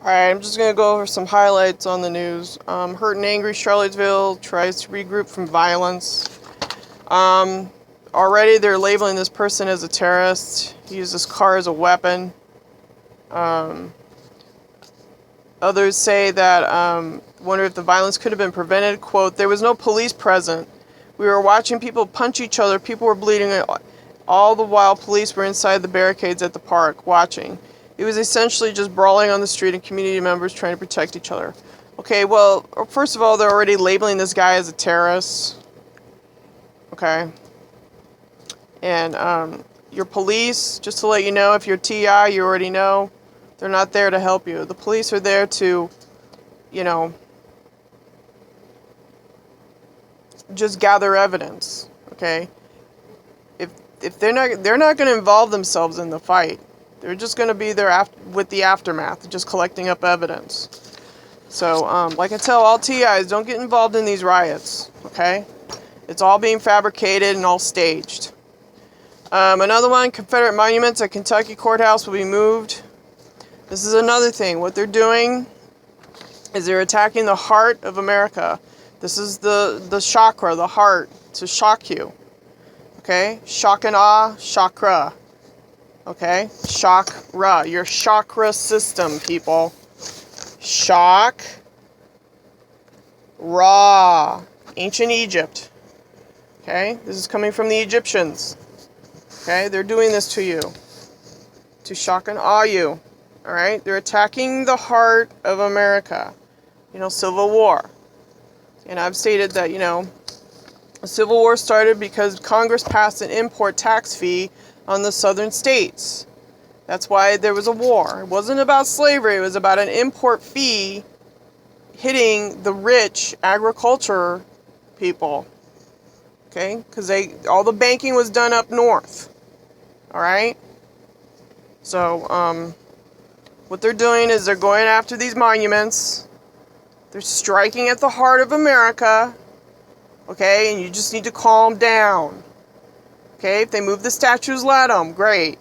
Alright, I'm just going to go over some highlights on the news. Hurt and angry Charlottesville tries to regroup from violence. Already they're labeling this person as a terrorist. He used this car as a weapon. Others say that, wonder if the violence could have been prevented. Quote, there was no police present. We were watching people punch each other. People were bleeding. All the while, police were inside the barricades at the park, watching. It was essentially just brawling on the street and community members trying to protect each other. Okay, well, first of all, they're already labeling this guy as a terrorist. Okay. And your police, just to let you know, if you're TI, you already know, they're not there to help you. The police are there to, just gather evidence. Okay. If they're not going to involve themselves in the fight. They're just going to be there with the aftermath, just collecting up evidence. So, like I tell all TIs, don't get involved in these riots, okay? It's all being fabricated and all staged. Another one, Confederate monuments at Kentucky courthouse will be moved. This is another thing. What they're doing is they're attacking the heart of America. This is the chakra, the heart, to shock you. Okay? Shock and awe, chakra. Okay? Chakra. Your chakra system, people. Shock. Ra. Ancient Egypt. Okay? This is coming from the Egyptians. Okay? They're doing this to you. To shock and awe you. Alright? They're attacking the heart of America. Civil War. And I've stated that, the Civil War started because Congress passed an import tax fee on the southern states. That's why there was a war. It wasn't about slavery. It was about an import fee hitting the rich agriculture people. Okay? Because all the banking was done up north. Alright? So, what they're doing is they're going after these monuments. They're striking at the heart of America. Okay? And you just need to calm down. Okay, if they move the statues, let them. Great.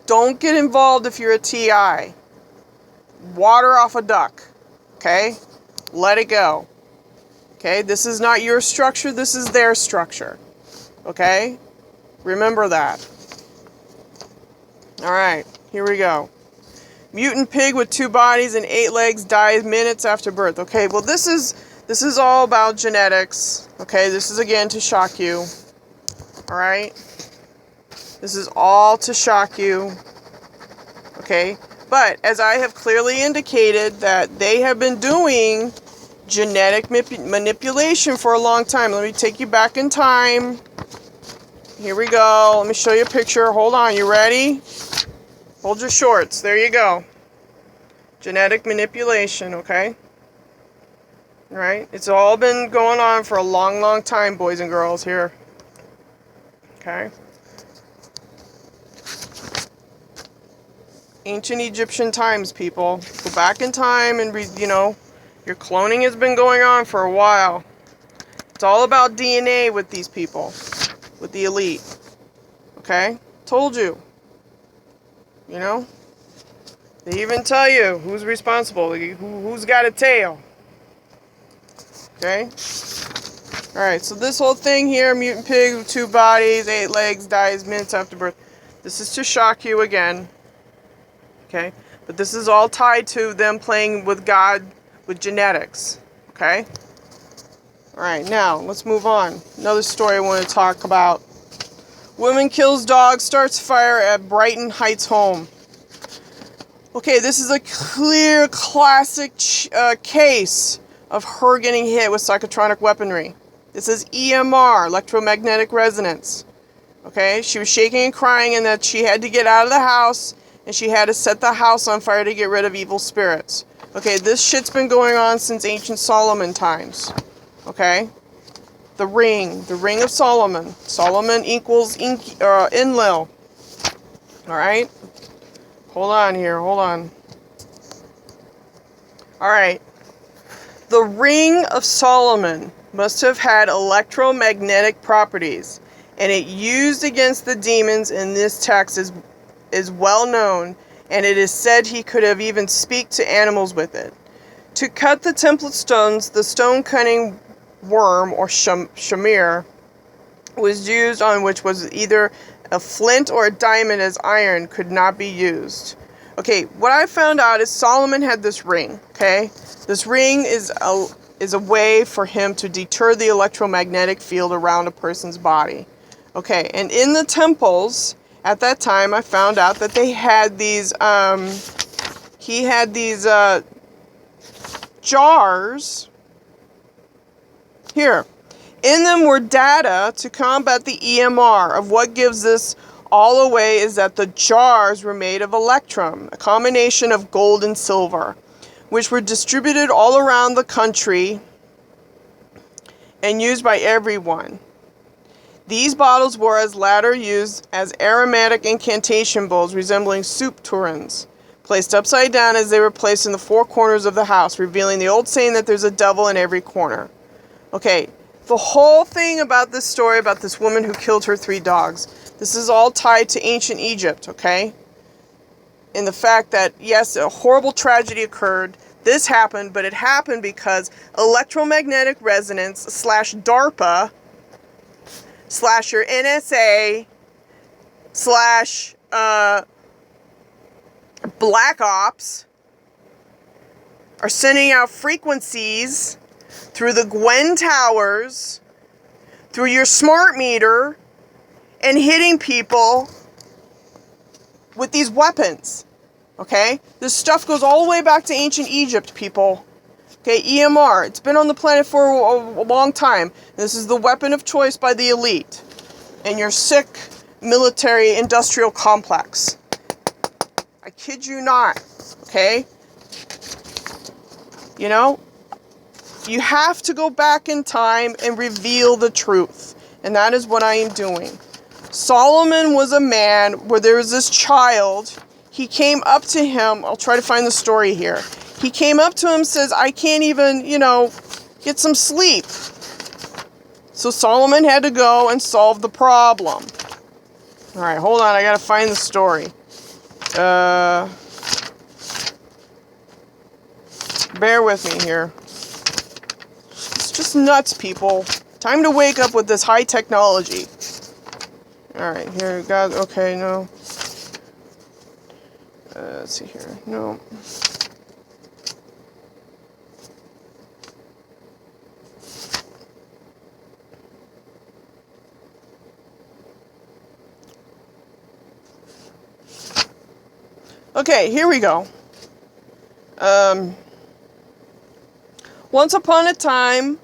Don't get involved if you're a TI. Water off a duck. Okay? Let it go. Okay? This is not your structure. This is their structure. Okay? Remember that. Alright, here we go. Mutant pig with 2 bodies and 8 legs dies minutes after birth. Okay, well this is all about genetics. Okay, this is again to shock you. Alright? This is all to shock you. Okay? But, as I have clearly indicated, that they have been doing genetic manipulation for a long time. Let me take you back in time. Here we go. Let me show you a picture. Hold on. You ready? Hold your shorts. There you go. Genetic manipulation, okay? Alright? It's all been going on for a long, long time, boys and girls here. Okay? Ancient Egyptian times, people. Go back in time and your cloning has been going on for a while. It's all about DNA with these people. With the elite. Okay? Told you. They even tell you who's responsible. Who's got a tail. Okay? Alright, so this whole thing here, mutant pig with 2 bodies, 8 legs, dies minutes after birth. This is to shock you again. Okay? But this is all tied to them playing with God, with genetics. Okay? Alright, now, let's move on. Another story I want to talk about. Woman kills dog, starts fire at Brighton Heights home. Okay, this is a clear, classic case of her getting hit with psychotronic weaponry. This is EMR, electromagnetic resonance. Okay, she was shaking and crying and that she had to get out of the house and she had to set the house on fire to get rid of evil spirits. Okay, this shit's been going on since ancient Solomon times. Okay? The ring of Solomon. Solomon equals Enlil. Alright? Hold on here, hold on. Alright. The ring of Solomon must have had electromagnetic properties, and it used against the demons in this text is well known, and it is said he could have even speak to animals with it. To cut the template stones, the stone-cutting worm, or shamir, was used, on which was either a flint or a diamond, as iron could not be used. Okay, what I found out is Solomon had this ring, okay? This ring is a way for him to deter the electromagnetic field around a person's body. Okay, and in the temples at that time, I found out that they had these, he had these jars. Here, in them were data to combat the EMR. Of what gives this all away is that the jars were made of electrum, a combination of gold and silver, which were distributed all around the country and used by everyone. These bottles were as latter used as aromatic incantation bowls resembling soup tureens, placed upside down as they were placed in the four corners of the house, revealing the old saying that there's a devil in every corner. Okay, the whole thing about this story about this woman who killed her 3 dogs, this is all tied to ancient Egypt, okay? And the fact that, yes, a horrible tragedy occurred. This happened, but it happened because electromagnetic resonance / DARPA / your NSA / Black Ops are sending out frequencies through the Gwen towers, through your smart meter, and hitting people with these weapons. Okay? This stuff goes all the way back to ancient Egypt, people. Okay, EMR. It's been on the planet for a long time. This is the weapon of choice by the elite and your sick military industrial complex. I kid you not. Okay? You know? You have to go back in time and reveal the truth. And that is what I am doing. Solomon was a man where there was this child. He came up to him. I'll try to find the story here. He came up to him, says, I can't even, get some sleep. So Solomon had to go and solve the problem. All right, hold on. I got to find the story. Bear with me here. It's just nuts, people. Time to wake up with this high technology. All right, here, guys. Okay, no. Let's see here. No. Okay, here we go. Once upon a time,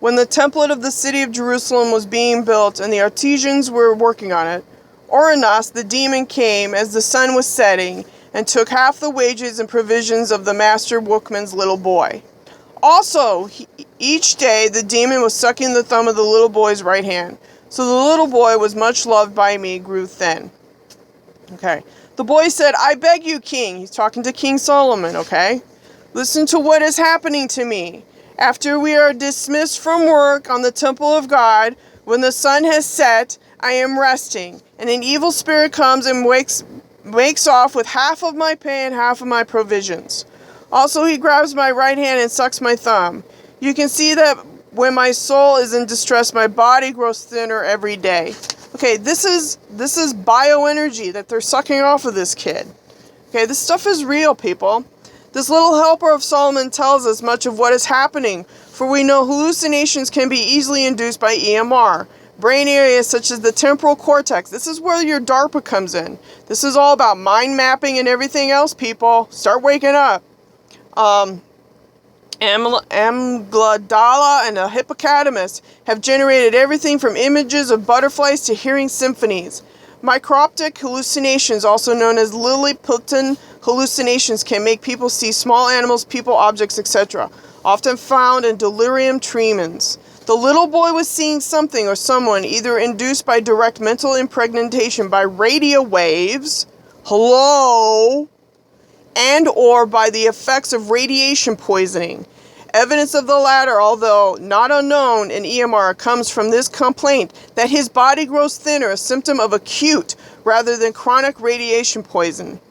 when the template of the city of Jerusalem was being built and the artisans were working on it, Ouranos, the demon, came as the sun was setting and took half the wages and provisions of the master workman's little boy. Also, each day the demon was sucking the thumb of the little boy's right hand. So the little boy was much loved by me, grew thin. Okay. The boy said, I beg you, king. He's talking to King Solomon, okay? Listen to what is happening to me. After we are dismissed from work on the temple of God, when the sun has set, I am resting, and an evil spirit comes and wakes off with half of my pay and half of my provisions. Also, he grabs my right hand and sucks my thumb. You can see that when my soul is in distress, my body grows thinner every day. Okay, this is bioenergy that they're sucking off of this kid. Okay, this stuff is real, people. This little helper of Solomon tells us much of what is happening, for we know hallucinations can be easily induced by EMR. Brain areas such as the temporal cortex. This is where your DARPA comes in. This is all about mind mapping and everything else, people. Start waking up. Amygdala and the hippocampus have generated everything from images of butterflies to hearing symphonies. Microptic hallucinations, also known as Lilliputian hallucinations, can make people see small animals, people, objects, etc., often found in delirium tremens. The little boy was seeing something or someone, either induced by direct mental impregnation by radio waves, and or by the effects of radiation poisoning. Evidence of the latter, although not unknown in EMR, comes from this complaint that his body grows thinner, a symptom of acute rather than chronic radiation poison.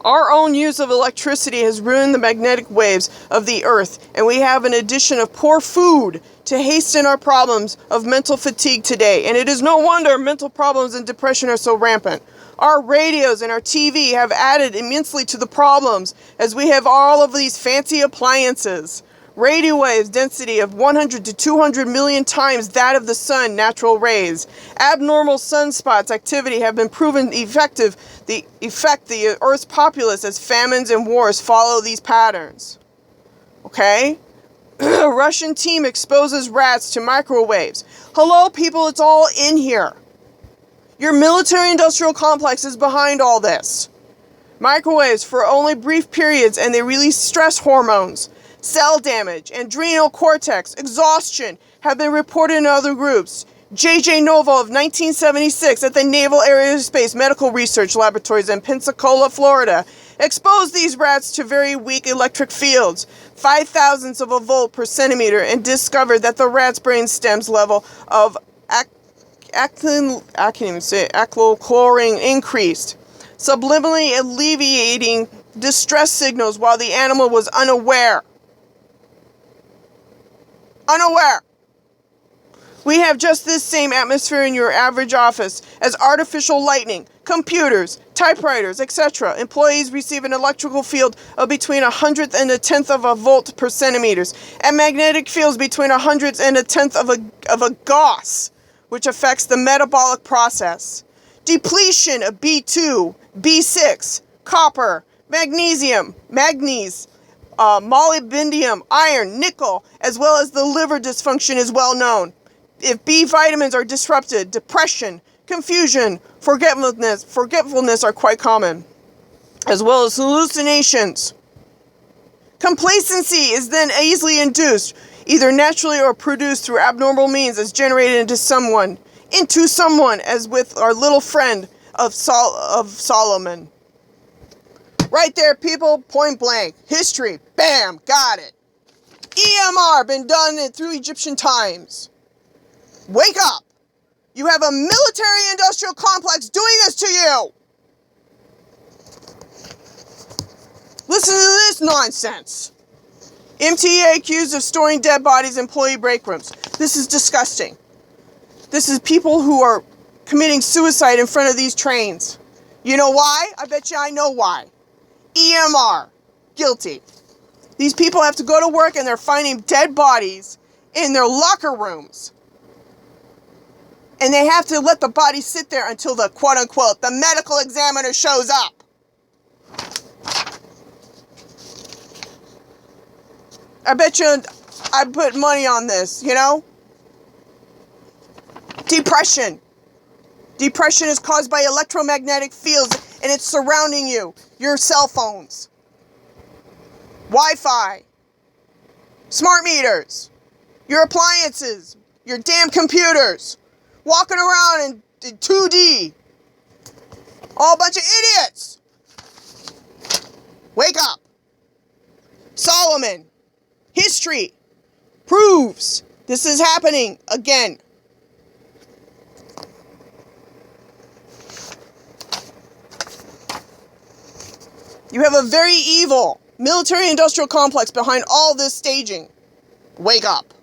Our own use of electricity has ruined the magnetic waves of the earth, and we have an addition of poor food to hasten our problems of mental fatigue today, and it is no wonder mental problems and depression are so rampant. Our radios and our TV have added immensely to the problems, as we have all of these fancy appliances. Radio waves density of 100 to 200 million times that of the sun natural rays. Abnormal sunspots activity have been proven effective. The Earth's populace as famines and wars follow these patterns. Okay? A Russian team exposes rats to microwaves. Hello, people, it's all in here. Your military-industrial complex is behind all this. Microwaves for only brief periods, and they release stress hormones. Cell damage, adrenal cortex, exhaustion have been reported in other groups. J.J. Novo of 1976 at the Naval Aerospace Medical Research Laboratories in Pensacola, Florida, exposed these rats to very weak electric fields, 0.005 of a volt per centimeter, and discovered that the rat's brain stem's level of acetylcholine increased, subliminally alleviating distress signals while the animal was unaware. We have just this same atmosphere in your average office as artificial lighting, computers, typewriters, etc. Employees receive an electrical field of between 100th and 1/10 of a volt per centimeters, and magnetic fields between 100th and 1/10 of a Gauss, which affects the metabolic process. Depletion of B2, B6, copper, magnesium, manganese, molybdenum, iron, nickel, as well as the liver dysfunction is well known. If B vitamins are disrupted, depression, confusion, forgetfulness are quite common, as well as hallucinations. Complacency is then easily induced, either naturally or produced through abnormal means, as generated into someone, as with our little friend of Solomon. Right there, people, point blank. History, bam, got it. EMR, been done through Egyptian times. Wake up. You have a military-industrial complex doing this to you. Listen to this nonsense. MTA accused of storing dead bodies in employee break rooms. This is disgusting. This is people who are committing suicide in front of these trains. You know why? I bet you I know why. EMR. Guilty. These people have to go to work and they're finding dead bodies in their locker rooms. And they have to let the body sit there until the quote-unquote, the medical examiner shows up. I bet you I put money on this, you know? Depression. Depression is caused by electromagnetic fields and it's surrounding you. Your cell phones. Wi-Fi. Smart meters. Your appliances. Your damn computers. Walking around in 2D. All a bunch of idiots. Wake up. Solomon. History proves this is happening again. You have a very evil military-industrial complex behind all this staging. Wake up.